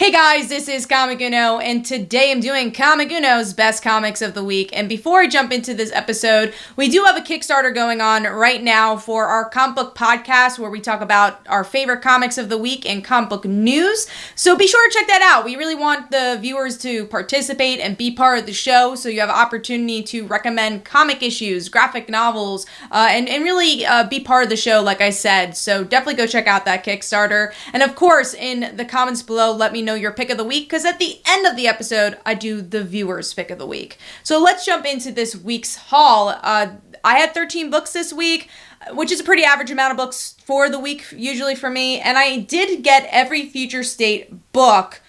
Hey guys, this is Comic Uno, and today I'm doing Comic Uno's Best Comics of the Week. And before I jump into this episode, we do have a Kickstarter going on right now for our comic book podcast where we talk about our favorite comics of the week and comic book news. So be sure to check that out. We really want the viewers to participate and be part of the show, so you have an opportunity to recommend comic issues, graphic novels, and really be part of the show, like I said. So definitely go check out that Kickstarter. And of course, in the comments below, let me know your pick of the week, because at the end of the episode I do the viewers pick of the week. So let's jump into this week's haul. I had 13 books this week, which is a pretty average amount of books for the week usually for me, and I did get every Future State book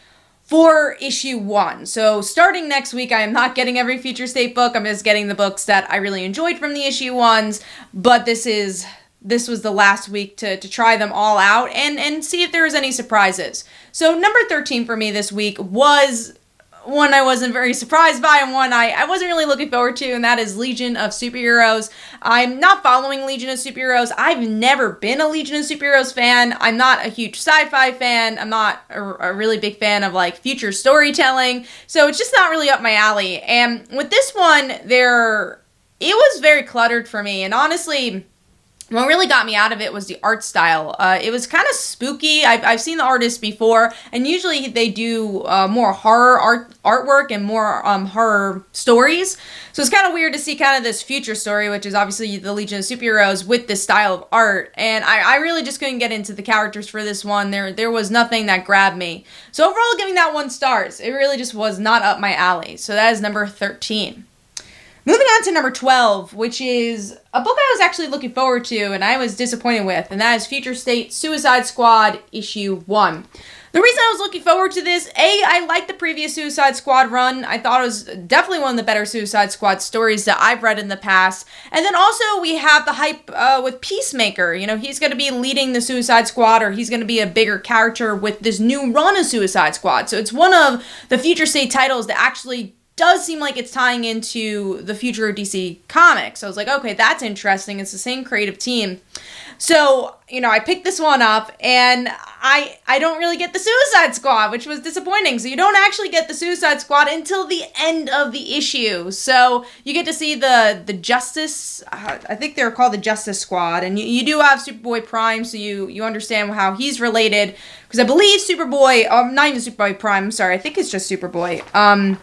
for issue 1. So starting next week, I am not getting every Future State book. I'm just getting the books that I really enjoyed from the issue 1s, but this was the last week to try them all out and see if there was any surprises. So number 13 for me this week was one I wasn't very surprised by and one I wasn't really looking forward to, and that is Legion of Superheroes. I'm not following Legion of Superheroes. I've never been a Legion of Superheroes fan. I'm not a huge sci-fi fan. I'm not a really big fan of like future storytelling. So it's just not really up my alley. And with this one, it was very cluttered for me, and honestly, what really got me out of it was the art style. It was kind of spooky. I've seen the artists before, and usually they do more horror artwork and more horror stories. So it's kind of weird to see kind of this future story, which is obviously the Legion of Superheroes, with this style of art. And I really just couldn't get into the characters for this one. There was nothing that grabbed me. So overall, giving that 1 stars. It really just was not up my alley. So that is number 13. Moving on to number 12, which is a book I was actually looking forward to and I was disappointed with, and that is Future State Suicide Squad issue 1. The reason I was looking forward to this, I liked the previous Suicide Squad run. I thought it was definitely one of the better Suicide Squad stories that I've read in the past. And then also we have the hype with Peacemaker. You know, he's going to be leading the Suicide Squad, or he's going to be a bigger character with this new run of Suicide Squad. So it's one of the Future State titles that actually does seem like it's tying into the future of DC Comics. So I was like, okay, that's interesting. It's the same creative team. So, I picked this one up, and I don't really get the Suicide Squad, which was disappointing. So you don't actually get the Suicide Squad until the end of the issue. So you get to see the Justice, I think they're called the Justice Squad, and you do have Superboy Prime, so you understand how he's related. Because I believe Superboy, not even Superboy Prime, I'm sorry, I think it's just Superboy.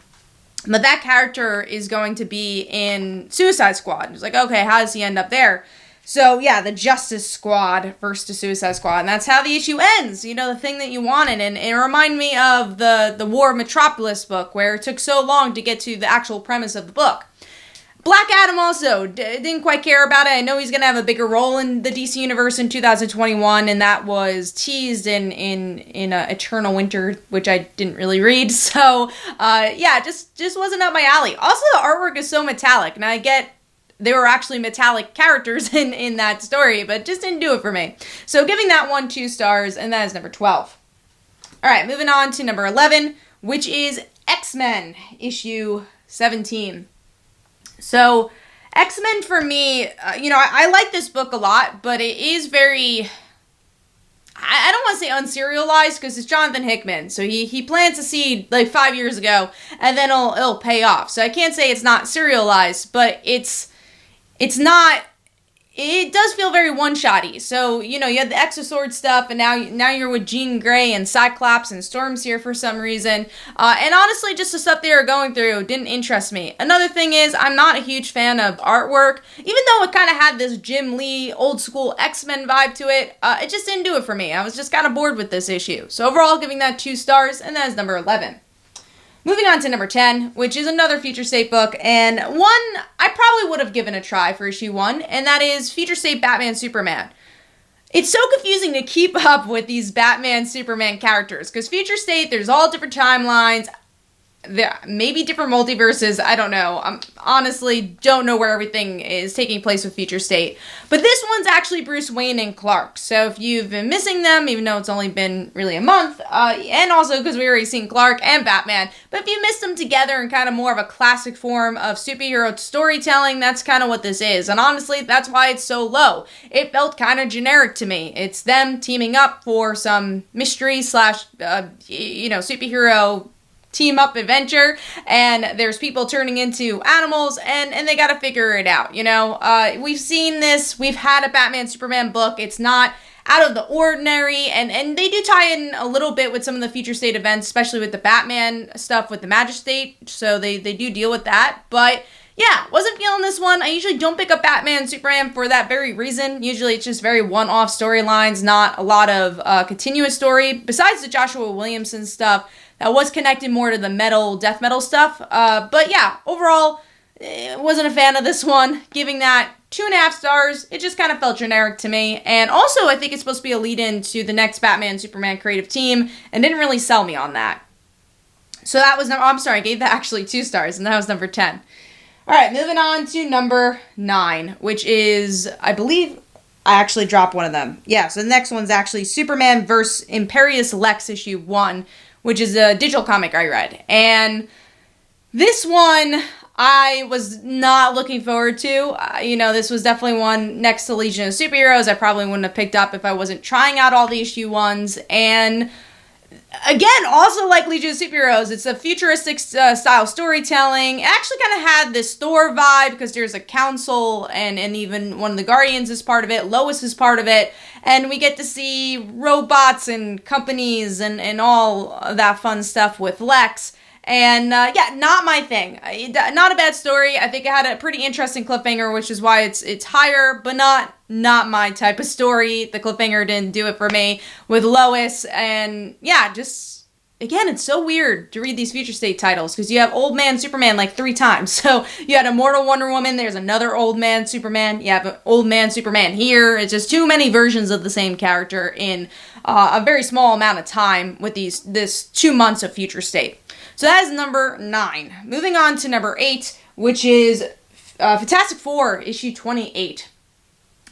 But that character is going to be in Suicide Squad. It's like, okay, how does he end up there? So, yeah, the Justice Squad versus the Suicide Squad. And that's how the issue ends. The thing that you wanted. And it reminded me of the War of Metropolis book, where it took so long to get to the actual premise of the book. Black Adam also didn't quite care about it. I know he's going to have a bigger role in the DC Universe in 2021, and that was teased in Eternal Winter, which I didn't really read. So, just wasn't up my alley. Also, the artwork is so metallic. Now, I get there were actually metallic characters in that story, but it just didn't do it for me. So, giving that one 2 stars, and that is number 12. All right, moving on to number 11, which is X-Men, issue 17. So, X-Men for me, I like this book a lot, but it is very, I don't want to say unserialized, because it's Jonathan Hickman. So he plants a seed like 5 years ago, and then it'll pay off. So I can't say it's not serialized, but it's not. It does feel very one-shotty. So, you had the Exosword stuff, and now you're with Jean Grey and Cyclops and Storm's here for some reason. And honestly, just the stuff they were going through didn't interest me. Another thing is, I'm not a huge fan of artwork. Even though it kind of had this Jim Lee, old-school X-Men vibe to it, it just didn't do it for me. I was just kind of bored with this issue. So overall, giving that 2 stars, and that is number 11. Moving on to number 10, which is another Future State book, and one I probably would have given a try for issue 1, and that is Future State Batman Superman. It's so confusing to keep up with these Batman Superman characters, because Future State, there's all different timelines. maybe different multiverses. I don't know. Honestly don't know where everything is taking place with Future State. But this one's actually Bruce Wayne and Clark. So if you've been missing them, even though it's only been really a month, and also because we already seen Clark and Batman, but if you missed them together in kind of more of a classic form of superhero storytelling, that's kind of what this is. And honestly, that's why it's so low. It felt kind of generic to me. It's them teaming up for some mystery slash, superhero team up adventure, and there's people turning into animals, and they gotta figure it out, we've seen this, we've had a Batman Superman book, it's not out of the ordinary, and they do tie in a little bit with some of the Future State events, especially with the Batman stuff with the Magistrate, so they do deal with that, but yeah, wasn't feeling this one. I usually don't pick up Batman and Superman for that very reason. Usually it's just very one-off storylines, not a lot of continuous story, besides the Joshua Williamson stuff that was connected more to the death metal stuff. But yeah, overall, wasn't a fan of this one. Giving that 2.5 stars. It just kind of felt generic to me. And also, I think it's supposed to be a lead-in to the next Batman Superman creative team, and didn't really sell me on that. So that was I gave that actually 2 stars, and that was number 10. All right, moving on to number 9, which is, I believe, I actually dropped one of them. Yeah, so the next one's actually Superman vs. Imperius Lex issue 1, which is a digital comic I read. And this one I was not looking forward to. This was definitely one next to Legion of Superheroes I probably wouldn't have picked up if I wasn't trying out all the issue 1s. And again, also like Legion of Superheroes, it's a futuristic style storytelling. It actually kind of had this Thor vibe because there's a council and even one of the Guardians is part of it. Lois is part of it. And we get to see robots and companies and all of that fun stuff with Lex. And not my thing. Not a bad story. I think it had a pretty interesting cliffhanger, which is why it's higher, but not my type of story. The cliffhanger didn't do it for me with Lois. And yeah, just, again, it's so weird to read these Future State titles because you have Old Man Superman like 3 times. So you had Immortal Wonder Woman, there's another Old Man Superman, you have an Old Man Superman here. It's just too many versions of the same character in a very small amount of time with this 2 months of Future State. So that is number 9. Moving on to number 8, which is Fantastic Four, issue 28.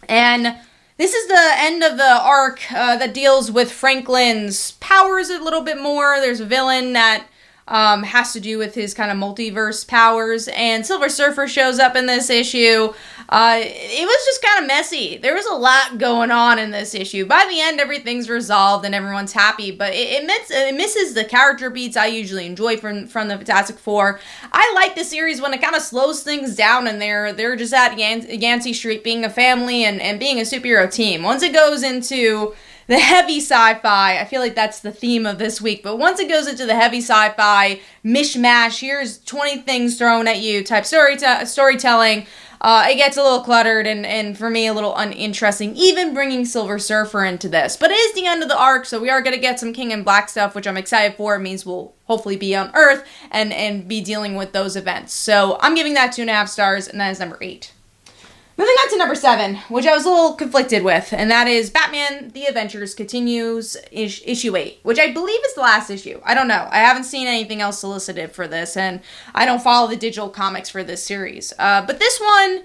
And this is the end of the arc that deals with Franklin's powers a little bit more. There's a villain that has to do with his kind of multiverse powers, and Silver Surfer shows up in this issue. It was just kind of messy. There was a lot going on in this issue. By the end, everything's resolved and everyone's happy, but it misses the character beats I usually enjoy from the Fantastic Four. I like the series when it kind of slows things down and they're just at Yancey Street being a family and being a superhero team. Once it goes into the heavy sci-fi, I feel like that's the theme of this week, but once it goes into the heavy sci-fi, mishmash, here's 20 things thrown at you type storytelling, it gets a little cluttered and for me a little uninteresting, even bringing Silver Surfer into this. But it is the end of the arc, so we are going to get some King in Black stuff, which I'm excited for. It means we'll hopefully be on Earth and be dealing with those events. So I'm giving that 2.5 stars, and that is number 8. Moving on to number 7, which I was a little conflicted with, and that is Batman The Adventures Continues, issue 8, which I believe is the last issue. I don't know. I haven't seen anything else solicited for this, and I don't follow the digital comics for this series. But this one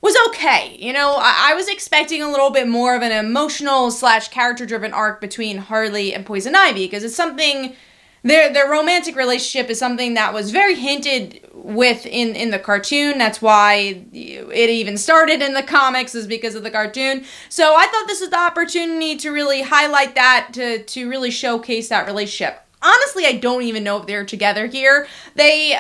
was okay. I was expecting a little bit more of an emotional / character-driven arc between Harley and Poison Ivy, because it's something... Their romantic relationship is something that was very hinted with in the cartoon. That's why it even started in the comics, is because of the cartoon. So I thought this was the opportunity to really highlight that, to really showcase that relationship. Honestly, I don't even know if they're together here. They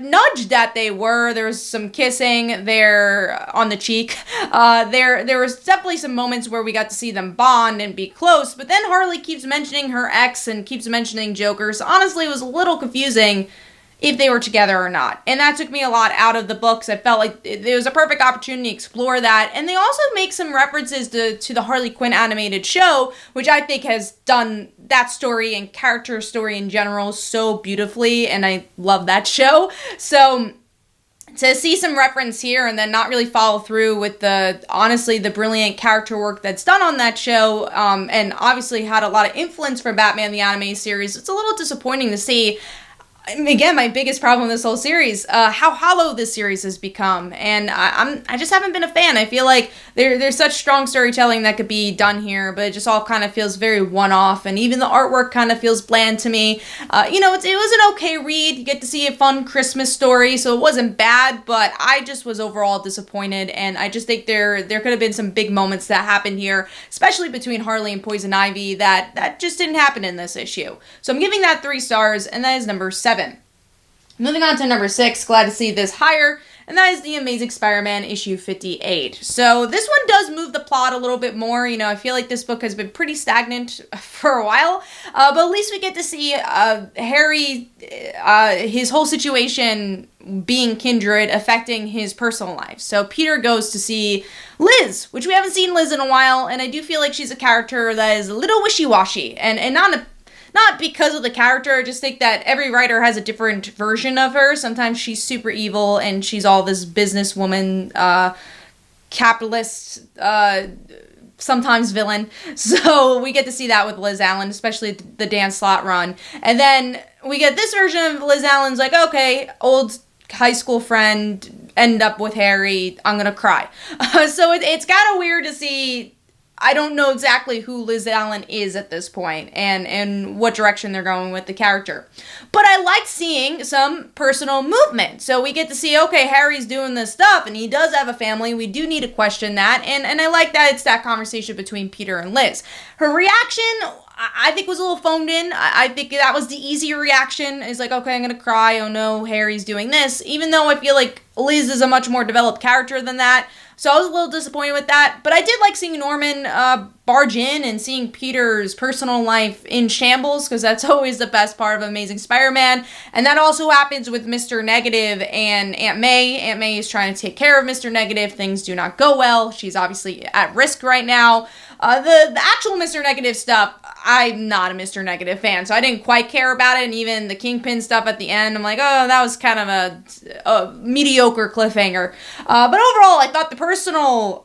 nudged that they were. There was some kissing there on the cheek. There was definitely some moments where we got to see them bond and be close, but then Harley keeps mentioning her ex and keeps mentioning Joker, so honestly it was a little confusing if they were together or not. And that took me a lot out of the books. I felt like it was a perfect opportunity to explore that. And they also make some references to the Harley Quinn animated show, which I think has done that story and character story in general so beautifully. And I love that show. So to see some reference here and then not really follow through with the brilliant character work that's done on that show, and obviously had a lot of influence from Batman the Animated Series, it's a little disappointing to see. again, my biggest problem with this whole series, how hollow this series has become, and I just haven't been a fan. I feel like there's such strong storytelling that could be done here, but it just all kind of feels very one-off, and even the artwork kind of feels bland to me. It was an okay read. You get to see a fun Christmas story, so it wasn't bad, but I just was overall disappointed, and I just think there could have been some big moments that happened here, especially between Harley and Poison Ivy, that just didn't happen in this issue. So I'm giving that 3 stars, and that is number 7. Moving on to number 6, glad to see this higher, and that is The Amazing Spider-Man issue 58. So this one does move the plot a little bit more. I feel like this book has been pretty stagnant for a while, but at least we get to see Harry, his whole situation being kindred affecting his personal life. So Peter goes to see Liz, which we haven't seen Liz in a while, and I do feel like she's a character that is a little wishy-washy, and not because of the character. I just think that every writer has a different version of her. Sometimes she's super evil and she's all this businesswoman, capitalist, sometimes villain. So we get to see that with Liz Allen, especially the Dan Slott run. And then we get this version of Liz Allen's like, okay, old high school friend, end up with Harry, I'm gonna cry. So it's kind of weird to see. I don't know exactly who Liz Allen is at this point and what direction they're going with the character. But I like seeing some personal movement. So we get to see, okay, Harry's doing this stuff and he does have a family. We do need to question that. And I like that it's that conversation between Peter and Liz. Her reaction, I think, was a little phoned in. I think that was the easier reaction. It's like, okay, I'm going to cry. Oh no, Harry's doing this. Even though I feel like Liz is a much more developed character than that. So I was a little disappointed with that, but I did like seeing Norman barge in and seeing Peter's personal life in shambles, because that's always the best part of Amazing Spider-Man. And that also happens with Mr. Negative and Aunt May. Aunt May is trying to take care of Mr. Negative. Things do not go well. She's obviously at risk right now. The actual Mr. Negative stuff, I'm not a Mr. Negative fan, so I didn't quite care about it, and even the Kingpin stuff at the end, I'm like, oh, that was kind of a mediocre cliffhanger. But overall, I thought the personal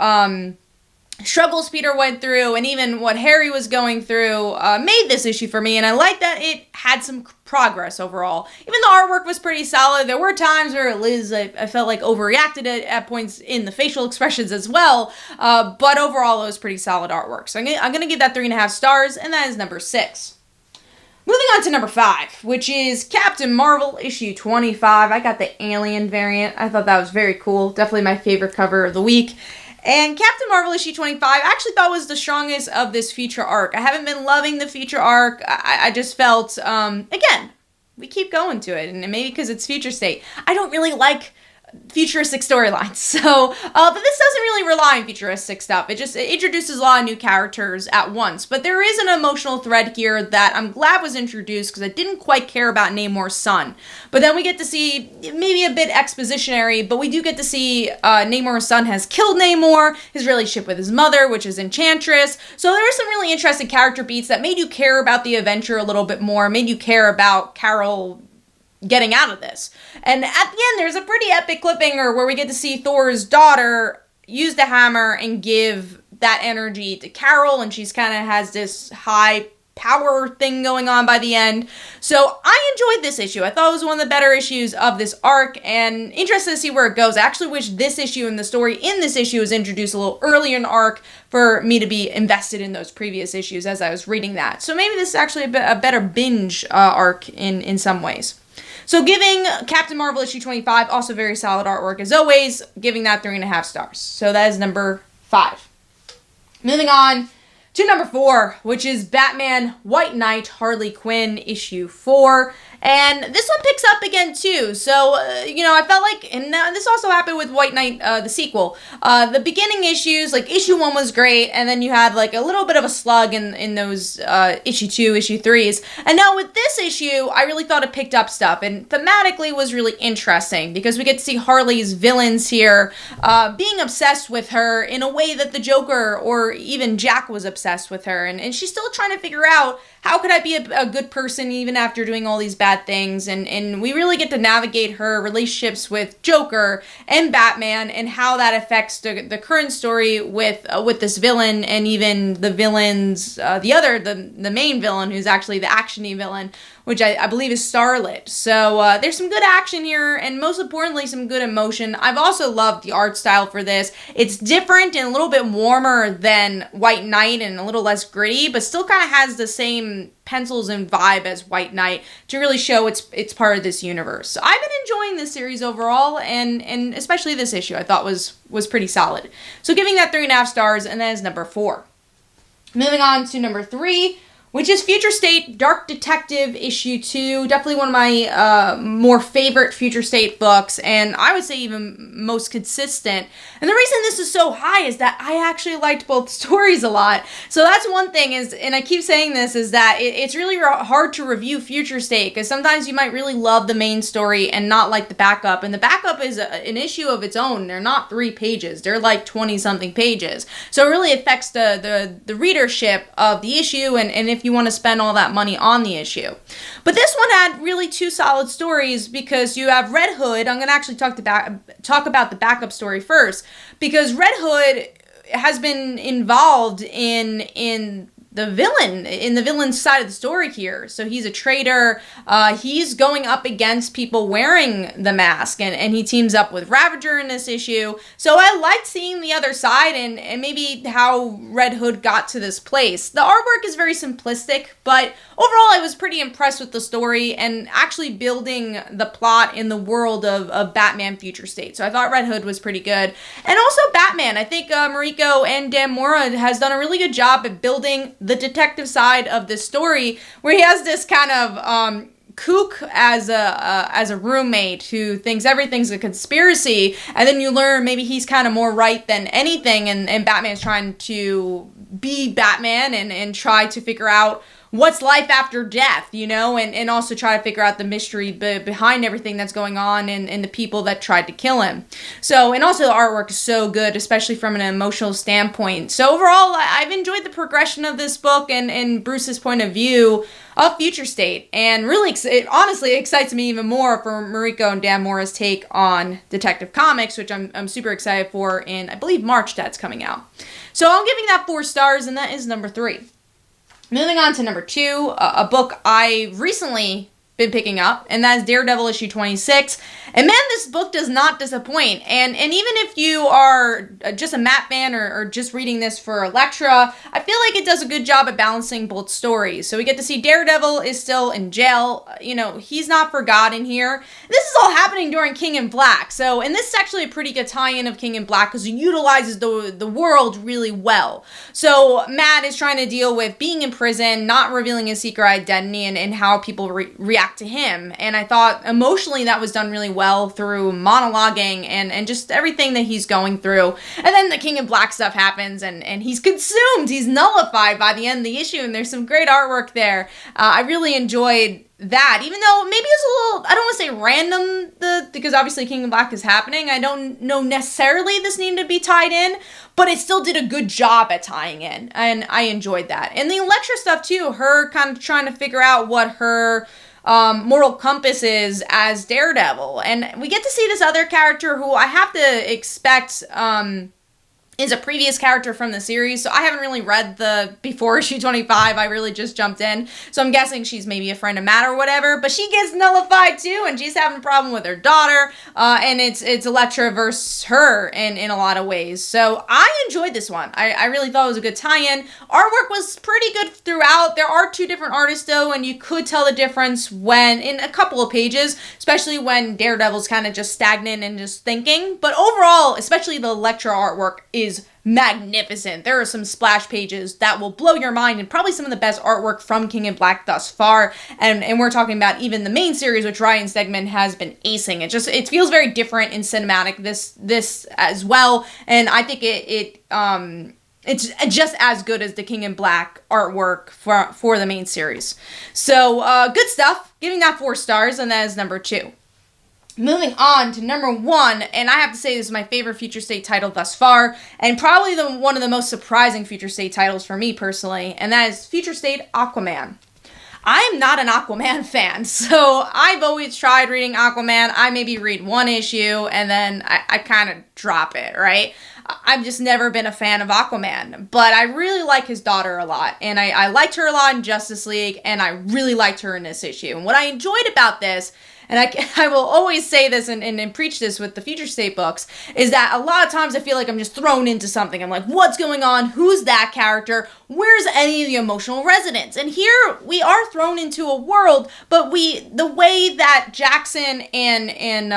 struggles Peter went through and even what Harry was going through made this issue for me, and I like that it had some progress overall. Even the artwork was pretty solid. There were times where Liz, I felt like, overreacted at points in the facial expressions as well, but overall it was pretty solid artwork. So I'm going to give that 3.5 stars, and that is number 6. Moving on to number 5, which is Captain Marvel issue 25. I got the Alien variant. I thought that was very cool. Definitely my favorite cover of the week. And Captain Marvel issue 25, I actually thought was the strongest of this feature arc. I haven't been loving the feature arc. I just felt, again, we keep going to it, and maybe because it's Future State. I don't really like futuristic storylines, so but this doesn't really rely on futuristic stuff. It introduces a lot of new characters at once, but there is an emotional thread here that I'm glad was introduced, because I didn't quite care about Namor's son. But then we get to see, maybe a bit expositionary, but we do get to see Namor's son has killed Namor, his relationship with his mother, which is Enchantress. So there are some really interesting character beats that made you care about the adventure a little bit more, made you care about Carol getting out of this. And at the end, there's a pretty epic cliffhanger where we get to see Thor's daughter use the hammer and give that energy to Carol, and she's kind of has this high power thing going on by the end. So I enjoyed this issue. I thought it was one of the better issues of this arc, and interested to see where it goes. I actually wish this issue and the story in this issue was introduced a little earlier in the arc for me to be invested in those previous issues as I was reading that. So maybe this is actually a better binge arc in some ways. So giving Captain Marvel issue 25, also very solid artwork as always, giving that 3.5 stars. So that is number 5. Moving on to number 4, which is Batman White Knight Harley Quinn issue 4. And this one picks up again too. So, I felt like, and this also happened with White Knight, the sequel. The beginning issues, like issue 1 was great, and then you had like a little bit of a slug in those issue 2, issue 3s. And now with this issue, I really thought it picked up stuff, and thematically was really interesting, because we get to see Harley's villains here being obsessed with her in a way that the Joker or even Jack was obsessed with her. And she's still trying to figure out, how could I be a good person even after doing all these bad things? And we really get to navigate her relationships with Joker and Batman, and how that affects the current story with this villain, and even the villains, the main villain, who's actually the action-y villain, which I believe is starlit. So there's some good action here, and most importantly, some good emotion. I've also loved the art style for this. It's different and a little bit warmer than White Knight and a little less gritty, but still kind of has the same pencils and vibe as White Knight to really show it's part of this universe. So I've been enjoying this series overall, and especially this issue I thought was pretty solid. So giving that 3.5 stars, and that is number 4. Moving on to number 3, which is Future State Dark Detective issue 2. Definitely one of my more favorite Future State books, and I would say even most consistent. And the reason this is so high is that I actually liked both stories a lot. So that's one thing is, and I keep saying this, is that it's really hard to review Future State, because sometimes you might really love the main story and not like the backup. And the backup is an issue of its own. They're not 3 pages. They're like 20-something pages. So it really affects the readership of the issue, and if you want to spend all that money on the issue. But this one had really 2 solid stories, because you have Red Hood. I'm going to actually talk about the backup story first, because Red Hood has been involved in the villain's side of the story here. So he's a traitor. He's going up against people wearing the mask, and he teams up with Ravager in this issue. So I liked seeing the other side and maybe how Red Hood got to this place. The artwork is very simplistic, but overall I was pretty impressed with the story and actually building the plot in the world of Batman Future State. So I thought Red Hood was pretty good. And also Batman. I think Mariko and Dan Mora has done a really good job at building the detective side of this story, where he has this kind of kook as a roommate who thinks everything's a conspiracy, and then you learn maybe he's kind of more right than anything, and Batman's trying to be Batman and try to figure out what's life after death, and also try to figure out the mystery behind everything that's going on and the people that tried to kill him. So, and also the artwork is so good, especially from an emotional standpoint. So overall, I've enjoyed the progression of this book and Bruce's point of view of Future State, and really, it honestly excites me even more for Mariko and Dan Mora's take on Detective Comics, which I'm super excited for in, I believe, March that's coming out. So I'm giving that 4 stars, and that is number 3. Moving on to number 2, a book I recently been picking up, and that is Daredevil issue 26. And man, this book does not disappoint. And even if you are just a Matt fan or just reading this for Elektra, I feel like it does a good job at balancing both stories. So we get to see Daredevil is still in jail. He's not forgotten here. This is all happening during King in Black. So, and this is actually a pretty good tie-in of King in Black, because it utilizes the world really well. So Matt is trying to deal with being in prison, not revealing his secret identity, and how people react to him. And I thought emotionally that was done really well through monologuing and just everything that he's going through. And then the King in Black stuff happens, and he's consumed, he's nullified by the end of the issue, and there's some great artwork there. I really enjoyed that, even though maybe it's a little, I don't want to say random, because obviously King in Black is happening. I don't know necessarily this needed to be tied in, but it still did a good job at tying in, and I enjoyed that. And the Elektra stuff too, her kind of trying to figure out what her moral compass is as Daredevil. And we get to see this other character who I have to expect is a previous character from the series. So I haven't really read the before issue 25. I really just jumped in. So I'm guessing she's maybe a friend of Matt or whatever. But she gets nullified too, and she's having a problem with her daughter. And it's Elektra versus her in a lot of ways. So I enjoyed this one. I really thought it was a good tie-in. Artwork was pretty good throughout. There are 2 different artists though, and you could tell the difference when in a couple of pages, especially when Daredevil's kind of just stagnant and just thinking. But overall, especially the Elektra artwork is magnificent. There are some splash pages that will blow your mind, and probably some of the best artwork from King in Black thus far. And we're talking about even the main series, which Ryan Stegman has been acing. It feels very different in cinematic, this as well. And I think it's just as good as the King in Black artwork for the main series. So good stuff. Giving that 4 stars, and that is number 2. Moving on to number 1, and I have to say this is my favorite Future State title thus far, and probably one of the most surprising Future State titles for me personally, and that is Future State Aquaman. I am not an Aquaman fan, so I've always tried reading Aquaman. I maybe read 1 issue, and then I kind of drop it, right? I've just never been a fan of Aquaman, but I really like his daughter a lot, and I liked her a lot in Justice League, and I really liked her in this issue. And what I enjoyed about this, and I will always say this and preach this with the Future State books, is that a lot of times I feel like I'm just thrown into something. I'm like, what's going on? Who's that character? Where's any of the emotional resonance? And here we are thrown into a world, but the way that Jackson and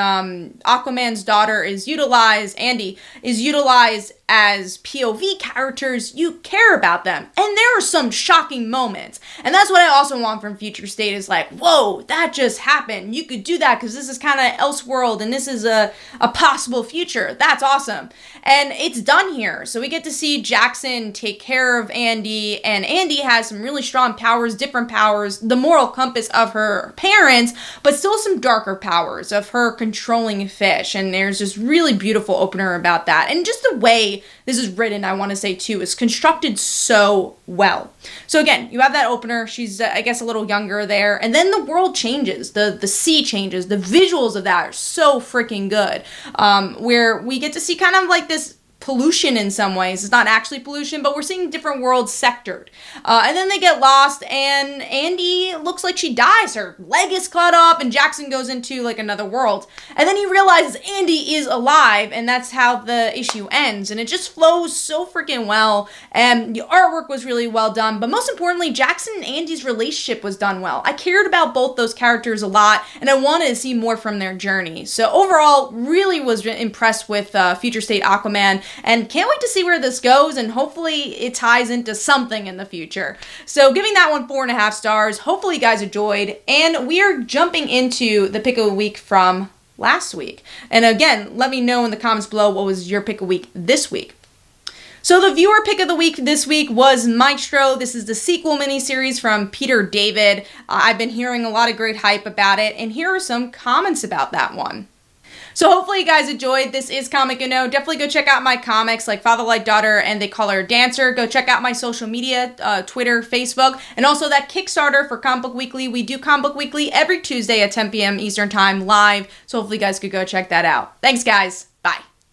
Aquaman's daughter is utilized, Andy, is utilized as POV characters, you care about them. And there are some shocking moments. And that's what I also want from Future State, is like, whoa, that just happened. You could do that because this is kind of Elseworld and this is a possible future. That's awesome. And it's done here. So we get to see Jackson take care of Andy, and Andy has some really strong powers, different powers, the moral compass of her parents, but still some darker powers of her controlling fish. And there's this really beautiful opener about that. And just the way this is written, I want to say too, is constructed so well. So again, you have that opener. She's, I guess, a little younger there. And then the world changes. The sea changes. The visuals of that are so freaking good. Where we get to see kind of like this pollution in some ways. It's not actually pollution, but we're seeing different worlds sectored. And then they get lost, and Andy looks like she dies. Her leg is cut up, and Jackson goes into like another world. And then he realizes Andy is alive, and that's how the issue ends. And it just flows so freaking well. And the artwork was really well done. But most importantly, Jackson and Andy's relationship was done well. I cared about both those characters a lot, and I wanted to see more from their journey. So overall, really was impressed with Future State Aquaman. And can't wait to see where this goes, and hopefully it ties into something in the future. So giving that one 4.5 stars. Hopefully you guys enjoyed. And we are jumping into the pick of the week from last week. And again, let me know in the comments below what was your pick of the week this week. So the viewer pick of the week this week was Maestro. This is the sequel miniseries from Peter David. I've been hearing a lot of great hype about it, and here are some comments about that one. So hopefully you guys enjoyed. This is Comic Uno. Definitely go check out my comics like Father Like Daughter and They Call Her a Dancer. Go check out my social media, Twitter, Facebook, and also that Kickstarter for Comic Book Weekly. We do Comic Book Weekly every Tuesday at 10 p.m. Eastern Time live. So hopefully you guys could go check that out. Thanks, guys. Bye.